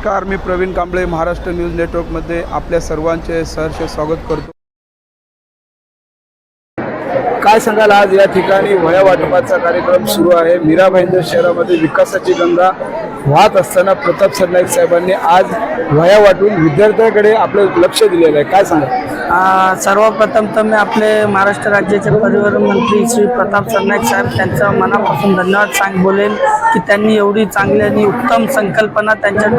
नमस्कार, मी प्रवीण कांबळे महाराष्ट्र न्यूज नेटवर्कमध्ये आपल्या सर्वांचे सहर्ष स्वागत करतो। काय सांगाल, आज या ठिकाणी वह्या वाटपाचा कार्यक्रम सुरू आहे। मीरा भाईंदर शहरामध्ये विकासाची गंगा वाहत असताना प्रताप सरनाईक साहेबांनी आज वह्या वाटून विद्यार्थ्यांकडे आपलं लक्ष दिलेलं आहे। काय सांगा? सर्वप्रथम तर मी आपले महाराष्ट्र राज्याचे परिवहन मंत्री श्री प्रताप सरनाईक साहेब त्यांचा मनापासून धन्यवाद बोलेन की त्यांनी एवढी चांगली आणि उत्तम संकल्पना त्यांच्या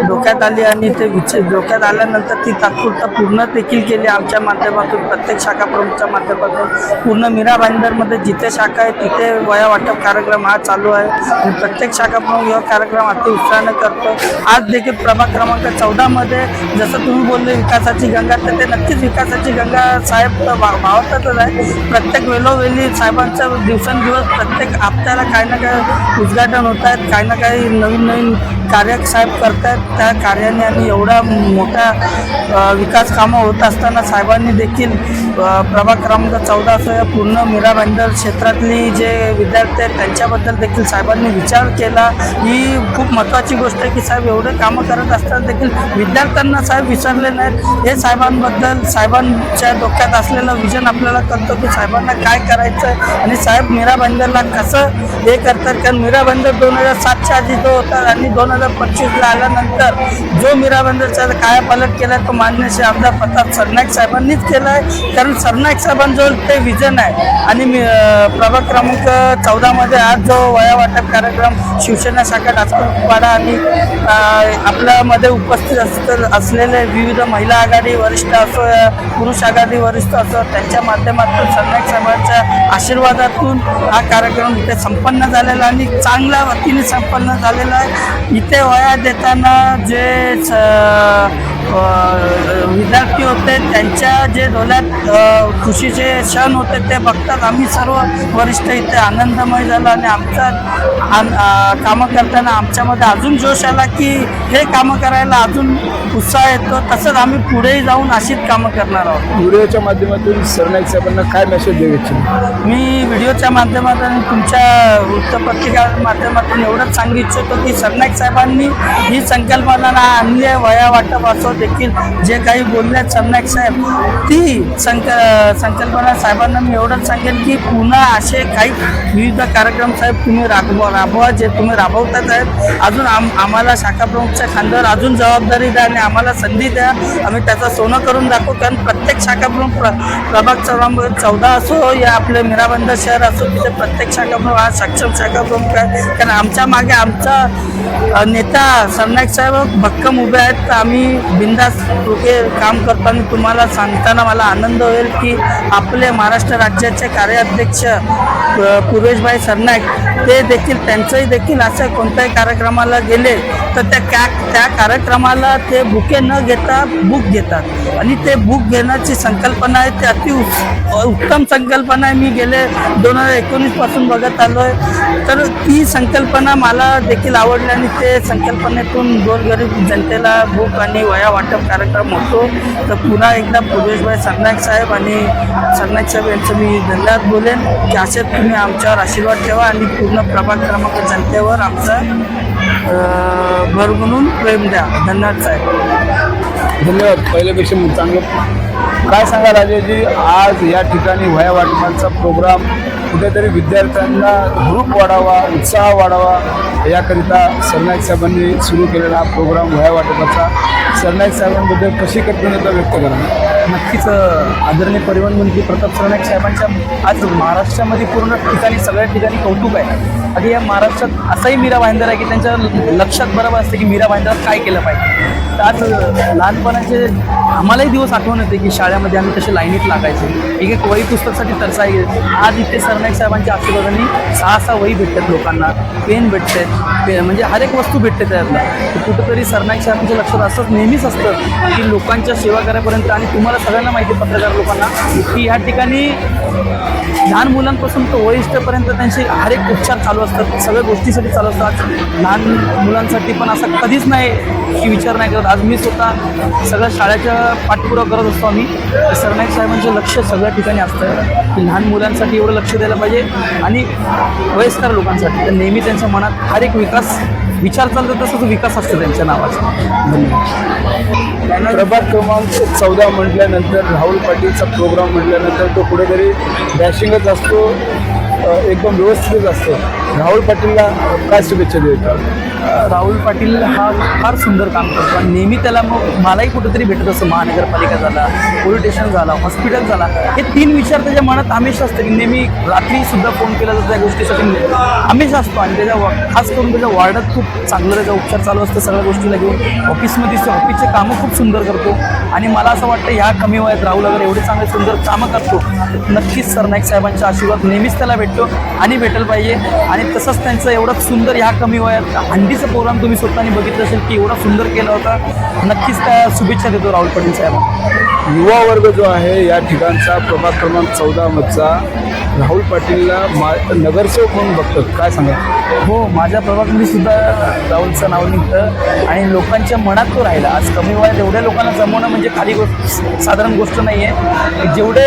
डोक्यात आली आणि ते डोक्यात आल्यानंतर ती तात्पुरता पूर्ण देखील केली। आमच्या माध्यमातून प्रत्येक शाखा प्रमुखच्या माध्यमातून पूर्ण मीरा भाईंदरमध्ये जिथे शाखा आहे तिथे वह्या वाटप कार्यक्रम हा चालू आहे आणि प्रत्येक शाखा प्रमुख हा कार्यक्रम अति उत्साहाने करतो। आज देखील प्रभाग क्रमांक 14 मध्ये जसं तुम्ही बोलले विकासाची गंगा, तर ते नक्कीच विकासाची गंगा साहेब वाहतच आहे। प्रत्येक वेळोवेळी साहेबांचा दिवसेंदिवस प्रत्येक हप्त्याला काही ना काही उद्घाटन होत आहेत, काही ना काही नवीन कार्य साहेब करतायत। त्या कार्याने आणि एवढा मोठा विकास कामं होत असताना साहेबांनी देखील प्रभाग क्रमांक 14 असो या पूर्ण मीरा भाईंदर क्षेत्रातली जे विद्यार्थी आहेत त्यांच्याबद्दल देखील साहेबांनी विचार केला। ही खूप महत्त्वाची गोष्ट आहे की साहेब एवढे कामं करत असताना देखील विद्यार्थ्यांना साहेब विसरले नाहीत। हे साहेबांबद्दल साहेबांच्या डोक्यात असलेलं विजन आपल्याला कळतो की साहेबांना काय करायचं आहे आणि साहेब मीरा भाईंदरला कसं हे करतात। कारण मीरा भाईंदर 2007च्या आधी जो होता आणि 2025ला आल्यानंतर जो मीरा भाईंदरचा कायापालट केला तो माननीय श्री आमदार प्रताप सरनाईक साहेबांनीच केला आहे। कारण सरनाईक साहेबांजवळ ते विजन आहे आणि प्रभाग क्रमांक 14 मध्ये आज जो वह्या वाटप कार्यक्रम शिवसेना शाखा डाचपाडा आणि आपल्यामध्ये उपस्थित असलेले विविध महिला आघाडी वरिष्ठ असो या पुरुष आघाडी वरिष्ठ असो त्यांच्या माध्यमातून सरनाईक साहेबांच्या आशीर्वादातून हा कार्यक्रम इथे संपन्न झालेला आणि चांगल्या वतीने संपन्न झालेला आहे। इथे वह्या देताना जे विद्यार्थी होते त्यांच्या जे डोळ्यात खुशीचे क्षण होते ते बघतात आम्ही सर्व वरिष्ठ इथे आनंदमय झाला आणि आमचा कामं करताना आमच्यामध्ये अजून जोश आला की हे कामं करायला अजून उत्साह येतो। तसंच आम्ही पुढेही जाऊन अशीच कामं करणार आहोत। व्हिडिओच्या माध्यमातून सरनाईक साहेबांना काय मेसेज देऊ इच्छितो? मी व्हिडिओच्या माध्यमातून तुमच्या वृत्तपत्रिका माध्यमातून एवढंच सांगू इच्छितो की सरनाईक साहेबांनी ही संकल्पना आणली आहे। वह्या वाटप असो देखील जे काही बोलले सरनाईक साहेब ती संकल्पना साहेबांना मी एवढंच सांगेन की पुन्हा असे काही विविध कार्यक्रम साहेब तुम्ही राबवा जे तुम्ही राबवतात आहेत। अजून आम्हाला शाखा प्रमुखच्या खांद्यावर अजून जबाबदारी द्या आणि आम्हाला संधी द्या, आम्ही त्याचं सोनं करून दाखवू। कारण प्रत्येक शाखा प्रमुख प्रभाग 14 असो या आपले मीरा भाईंदर शहर असो तिथे प्रत्येक शाखा प्रमुख हा सक्षम शाखा प्रमुख आहे। कारण आमच्या मागे आमचा नेता सरनाईक साहेब भक्कम उभे आहेत। तर आम्ही बिंदास काम करतो आणि तुम्हाला सांगताना मला आनंद होईल की आपले महाराष्ट्र राज्याचे कार्याध्यक्ष पूर्वेशभाई सरनाईक ते देखील त्यांचंही देखील असं कोणत्याही कार्यक्रमाला गेले तर त्या कार्यक्रमाला ते बुके न घेता बुक घेतात आणि ते बुक घेण्याची संकल्पना आहे, ते अति उत्तम संकल्पना आहे। मी गेले 2019 पासून बघत आलो आहे, तर ती संकल्पना मला देखील आवडली आणि ते संकल्पनेतून गोरगरीब जनतेला बुक आणि वह्या वाटप कार्यक्रम होतो। तर पुन्हा एकदा पूर्वेशभाई सरनाईक साहेब आणि सरनाईक साहेब यांचं मी धन्यवाद बोलेन की असेच तुम्ही आमच्यावर आशीर्वाद ठेवा आणि पूर्ण प्रभाग क्रमांक जनतेवर आमचा भरभरून प्रेम द्या। धन्यवाद साहेब। धन्यवाद। पहिल्यापेक्षा चांगलं काय सांगा राजेजी, आज या ठिकाणी वह्या वाटपाचा प्रोग्राम कुठेतरी विद्यार्थ्यांना ग्रुप वाढावा, उत्साह वाढावा याकरिता सरनाईक साहेबांनी सुरू केलेला हा प्रोग्राम वह्या वाटपाचा सरनाईक साहेबांबद्दल कशी कृतज्ञता व्यक्त करा? नक्कीच आदरणीय परिवहन मंत्री प्रताप सरनाईक साहेबांच्या आज महाराष्ट्रामध्ये पूर्ण ठिकाणी सगळ्या ठिकाणी कौतुक आहे। आणि या महाराष्ट्रात असाही मीरा भाईंदर आहे की त्यांच्या लक्षात बरोबर असते की मीरा भाईंदर काय केलं पाहिजे। तर आज लहानपणाचे आम्हालाही दिवस आठवण येते की शाळेमध्ये आम्ही तसे लाईनीत लागायचे, एक वही पुस्तकासाठी तरसायचे। आज इथे सरनाईक साहेबांच्या आशीर्वादाने 6 वही भेटतात लोकांना, पेन भेटतात, म्हणजे हर एक वस्तू भेटते त्यातला। तर कुठंतरी सरनाईक साहेबांच्या लक्षात असंच नेहमीच असतं की लोकांच्या सेवा करायपर्यंत। आणि तुम्हाला सगळ्यांना माहिती आहे पत्रकार लोकांना की ह्या ठिकाणी लहान मुलांपासून तो वरिष्ठपर्यंत त्यांचे हर एक उपचार चालू असतात, सगळ्या गोष्टीसाठी चालू असतात। लहान मुलांसाठी पण असं कधीच नाही की विचार नाही करत। आज मी स्वतः सगळ्या शाळेच्या पाठपुरावा करत असतो आम्ही। सरनाईक साहेबांचं लक्ष सगळ्या ठिकाणी असतं की लहान मुलांसाठी एवढं लक्ष द्यायला पाहिजे आणि वयस्कर लोकांसाठी। तर नेहमी त्यांच्या मनात हर एक विकास विचार चालतो तसंच विकास असतो त्यांच्या नावाचा. धन्यवाद. प्रभाग क्रमांक 14 म्हटल्यानंतर राहुल पाटीलचा प्रोग्राम म्हटल्यानंतर तो कुठेतरी डॅशिंगच असतो, एकदम व्यवस्थितच असतो. राहुल पाटीलला काय शुभेच्छा देतात? राहुल पाटील हा फार सुंदर काम करतो आणि नेहमी त्याला मलाही कुठेतरी भेटत असतं. महानगरपालिका झाला, पोलीस स्टेशन झाला, हॉस्पिटल झाला, हे 3 विचार त्याच्या मनात हमेशा असतं की नेहमी रात्रीसुद्धा फोन केला जातो त्या गोष्टीसाठी हमेशा असतो. आणि त्याच्या खास करून त्याच्या वॉर्डात खूप चांगलं त्याचा उपचार चालू असतं सगळ्या गोष्टीला घेऊन. ऑफिसमध्ये ऑफिसचे कामं खूप सुंदर करतो आणि मला असं वाटतं ह्या कमी वयात राहुल अगर एवढे चांगले सुंदर कामं करतो नक्कीच सरनाईक साहेबांचा आशीर्वाद नेहमीच त्याला भेटतो आणि भेटल पाहिजे. आणि तसंच त्यांचं एवढं सुंदर ह्या कमी वयात हंडीचं प्रोग्राम तुम्ही स्वतःने बघितलं असेल की एवढा सुंदर केला होता. नक्कीच त्या शुभेच्छा देतो राहुल पाटील साहेबांना. युवा वर्ग जो आहे या ठिकाणचा प्रभाग क्रमांक 14 मधचा राहुल पाटीलला नगरसेवक म्हणून बघतात, काय सांगा? हो, माझ्या प्रभागामध्ये सुद्धा राहुलचं नाव निघतं आणि लोकांच्या मनात तो राहिला. आज कमी वयात एवढ्या लोकांना जमवणं म्हणजे खाली साधारण गोष्ट नाही आहे. जेवढे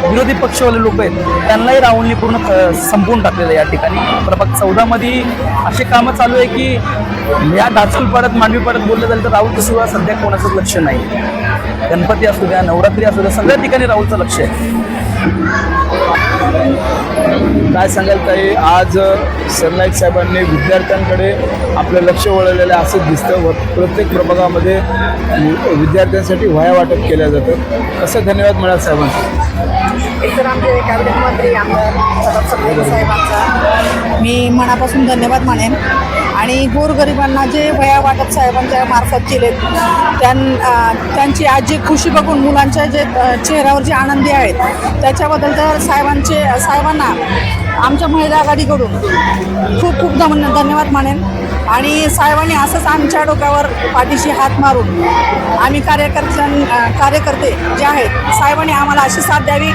विरोधी पक्षवाले लोक आहेत त्यांनाही राहुलने पूर्ण संपवून टाकलेलं आहे. या ठिकाणी प्रभाग 14मध्ये असे कामं चालू आहे की या दाचकुल पाड्यात मांडवी पाड्यात बोललं जाईल तर राहुलचं सुद्धा सध्या कोणाचंच लक्ष नाही. गणपती असू द्या, नवरात्री असू द्या, सगळ्या ठिकाणी राहुलचं लक्ष आहे. काय सांगाल ताई, आज सरनाईक साहेबांनी विद्यार्थ्यांकडे आपलं लक्ष वळवलेलं आहे असं दिसतं. व प्रत्येक प्रभागामध्ये विद्यार्थ्यांसाठी वह्या वाटप केल्या जातं. कसं धन्यवाद मिळाल साहेबांचं? एकतर आमचे कॅबिनेट मंत्री आमदार प्रताप सरनाईक साहेबांचा मी मनापासून धन्यवाद मानेन. आणि गोरगरिबांना जे वह्या वाटप साहेबांच्या मार्फत केलेत त्यांची आज जी खुशी बघून मुलांच्या जे चेहऱ्यावर जे आनंदी आहेत त्याच्याबद्दल तर साहेबांना आमच्या महिला आघाडीकडून खूप खूप धन्यवाद मानेन. आणि साहेबांनी असंच आमच्या डोक्यावर पाठीशी हात मारून आम्ही कार्यकर्ते जे आहेत साहेबांनी आम्हाला अशी साथ द्यावी.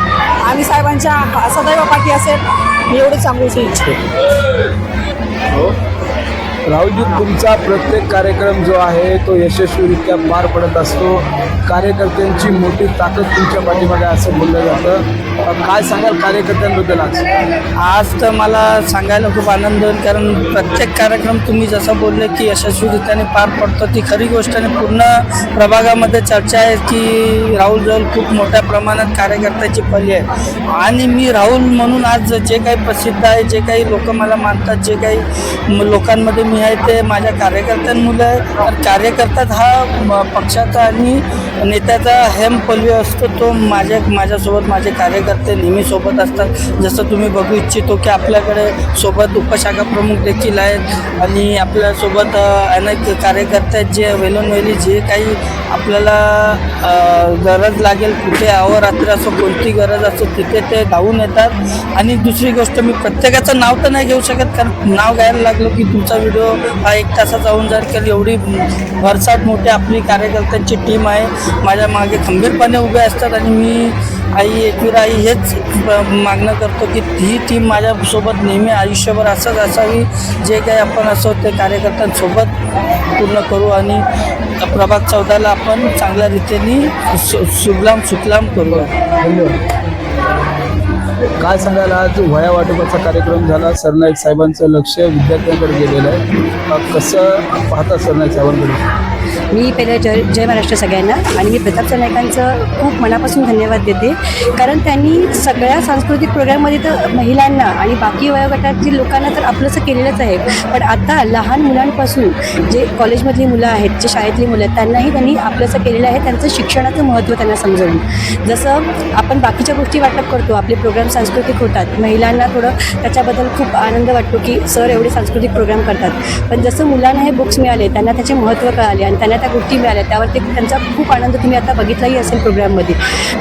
आम्ही साहेबांच्या सदैव पाठी असेल मी एवढं सांगू इच्छिते. हो राहुलजी, तुमचा प्रत्येक कार्यक्रम जो आहे तो यशस्वीरित्या पार पडत असतो. कार्यकर्त्यांची मोठी ताकद तुमच्या पाठीमागे असं बोललं जातं. काय सांगाल कार्यकर्त्यांबद्दल आज तर मला सांगायला खूप आनंद होईल, कारण प्रत्येक कार्यक्रम तुम्ही जसं बोलले की यशस्वीरित्याने पार पडतो ती खरी गोष्ट. आणि पूर्ण प्रभागामध्ये चर्चा आहे की राहुल जवळ खूप मोठ्या प्रमाणात कार्यकर्त्याची पल्ली आहे. आणि मी राहुल म्हणून आज जे काही प्रसिद्ध आहे, जे काही लोक मला मानतात, जे काही लोकांमध्ये मी आहे ते माझ्या कार्यकर्त्यांमुळे आहे. तर कार्यकर्त्यात हा पक्षाचा आणि नेत्याचा हेम पल्ली असतो. तो माझ्यासोबत माझे कार्यकर्ते नेहमी सोबत असतात. जसं तुम्ही बघू इच्छितो की आपल्याकडे सोबत उपशाखा प्रमुख देखील आहेत आणि आपल्यासोबत अनेक कार्यकर्ते आहेत जे वेलोनवेली जे काही आपल्याला गरज लागेल, कुठे अहोरात्र असो कोणती गरज असो तिथे ते धावून येतात. आणि दुसरी गोष्ट, मी प्रत्येकाचं नाव तर नाही घेऊ शकत, कारण नाव घ्यायला लागलो की तुमचा व्हिडिओ हा 1 तासाचा होऊन जाईल. कारण एवढी भरसाट मोठी आपली कार्यकर्त्यांची टीम आहे, माझ्या मागे खंबीरपणे उभे असतात. आणि मी आई एकवीर आई हेच मागणं करतो की ही टीम माझ्यासोबत नेहमी आयुष्यभर असंच असावी. जे काही आपण असो ते कार्यकर्त्यांसोबत पूर्ण करू आणि प्रभाग 14ला आपण चांगल्या रीतीने सुजलाम सुफलाम करू. धन्यवाद. काय सांगायला, आज वह्या वाटपाचा कार्यक्रम झाला. सरनाईक साहेबांचं लक्ष विद्यार्थ्यांकडे गेलेलं आहे. कसं पाहता सरनाईक साहेबांकडे? मी पहिले जय महाराष्ट्र सगळ्यांना. आणि मी प्रताप सरनाईकांचं खूप मनापासून धन्यवाद देते, कारण त्यांनी सगळ्या सांस्कृतिक प्रोग्राममध्ये तर महिलांना आणि बाकी वयोगटातील लोकांना तर आपलंसं केलेलंच आहे. पण आता लहान मुलांपासून जे कॉलेजमधली मुलं आहेत, जे शाळेतली मुलं आहेत, त्यांनाही त्यांनी आपलंसं केलेलं आहे. त्यांचं शिक्षणाचं महत्त्व त्यांना समजवून, जसं आपण बाकीच्या गोष्टी वाटप करतो, आपले प्रोग्राम सांस्कृतिक होतात, महिलांना थोडं त्याच्याबद्दल खूप आनंद वाटतो की सर एवढे सांस्कृतिक प्रोग्राम करतात. पण जसं मुलांना हे बुक्स मिळाले, त्यांना त्याचे महत्त्व कळाले आणि त्यांना त्या गोष्टी मिळाल्या, त्यावरती त्यांचा खूप आनंद तुम्ही आता बघितलाही असेल प्रोग्राममध्ये.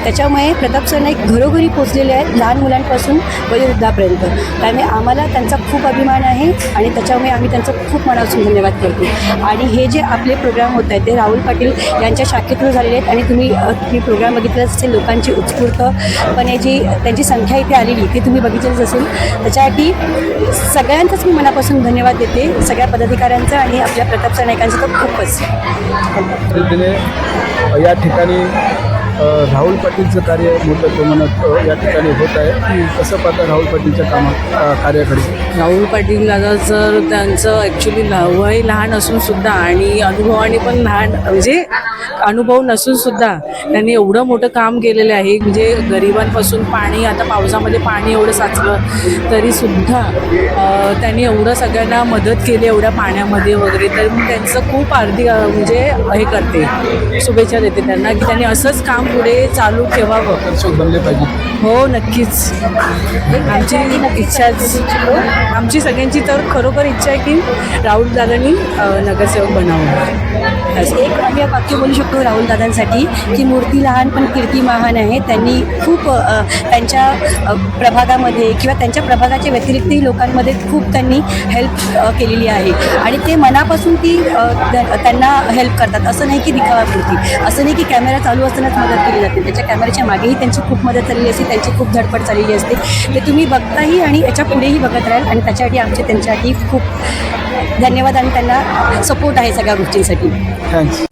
त्याच्यामुळे प्रताप सरनाईक घरोघरी पोचलेले आहेत, लहान मुलांपासून वयोवृद्धापर्यंत. त्यामुळे आम्हाला त्यांचा खूप अभिमान आहे आणि त्याच्यामुळे आम्ही त्यांचं खूप मनापासून धन्यवाद करतो. आणि हे जे आपले प्रोग्राम होत आहेत ते राहुल पाटील यांच्या शाखेतून झालेले आहेत. आणि तुम्ही प्रोग्राम बघितलंच असेल, लोकांची उत्स्फूर्तपणे जी त्यांची संख्या इथे आलेली ती तुम्ही बघितलंच असेल. त्याच्यासाठी सगळ्यांचाच मी मनापासून धन्यवाद देते, सगळ्या पदाधिकाऱ्यांचं आणि आपल्या प्रताप सरनाईकांचं तर खूपच. पद्धतीने या ठिकाणी राहुल पाटीलचं कार्य मोठ्या प्रमाणात या ठिकाणी होत आहे. कसं पाहता राहुल पाटीलच्या कार्याकडे? राहुल पाटील दादा सर त्यांचं ॲक्च्युली वय लहान असून सुद्धा आणि अनुभवाने पण लहान म्हणजे अनुभव नसून सुद्धा त्यांनी एवढं मोठं काम केलेलं आहे. म्हणजे गरिबांपासून पाणी, आता पावसामध्ये पाणी एवढं साचलं तरीसुद्धा त्यांनी एवढं सगळ्यांना मदत केली एवढ्या पाण्यामध्ये वगैरे. तर मी त्यांचं खूप आर्थिक म्हणजे हे करते, शुभेच्छा देते त्यांना की त्यांनी असंच काम पुढे चालू ठेवावं. नगरसेवक बनले पाहिजे. हो नक्कीच, आमची इच्छाच, आमची सगळ्यांची तर खरोखर इच्छा आहे की राहुल दादांनी नगरसेवक बनावं. एक आम्ही वाक्य बोलू शकतो राहुल दादांसाठी की मूर्ती लहान पण कीर्ती महान आहे. त्यांनी खूप त्यांच्या प्रभागामध्ये किंवा त्यांच्या प्रभागाच्या व्यतिरिक्तही लोकांमध्ये खूप त्यांनी हेल्प केलेली आहे आणि ते मनापासून ती त्यांना हेल्प करतात. असं नाही की दिखावापुरती, असं नाही की कॅमेरा चालू असतानाच मदत केली जाते. त्याच्या कॅमेऱ्याच्या मागेही त्यांची खूप मदत झालेली असते, त्यांची खूप धडपड चाललेली असते. ते तुम्ही बघताही आणि याच्या पुढेही बघत राहाल आणि त्याच्यासाठी आमचे त्यांच्यासाठी खूप धन्यवाद आणि त्यांना सपोर्ट आहे सगळ्या गोष्टींसाठी. थँक्स.